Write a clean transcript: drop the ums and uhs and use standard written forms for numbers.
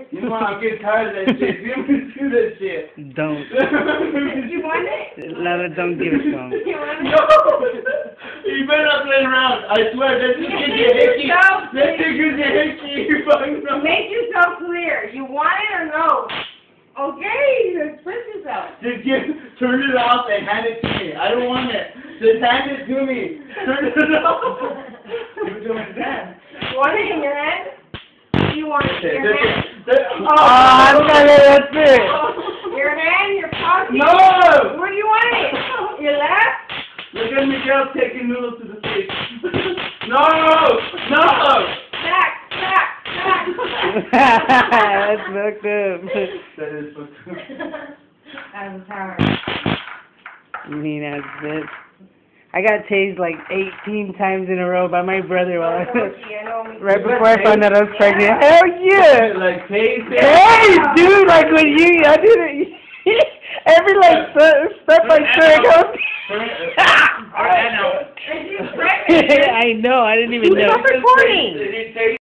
You know, I'm getting tired of that shit. You don't do that shit. Don't. You want it? Lala, don't give it to him. You want it? No! You better not play around. I swear, that just gives you a hickey. That just gives you a hickey. You fucking know. Make yourself clear. You want it or no? Okay, express yourself. Just turn it off and hand it to me. I don't want it. Just hand it to me. Turn it off. Give it to my hand. You want it in your hand? You want it in your hand? I'm gonna, that's it. Your hand, your pocket? No! Where do you want it? Your left? Look at Miguel taking noodles to the face. No! No! Back, back, back. That's fucked up. That is fucked up. I'm tired. Mean ass bitch. I got tased like 18 times in a row by my brother while right before I found out I was pregnant. Hell yeah! Like tased? Hey, dude, like when you, I did it. Every like step I took, She's pregnant. I know, I didn't even know. Stop recording.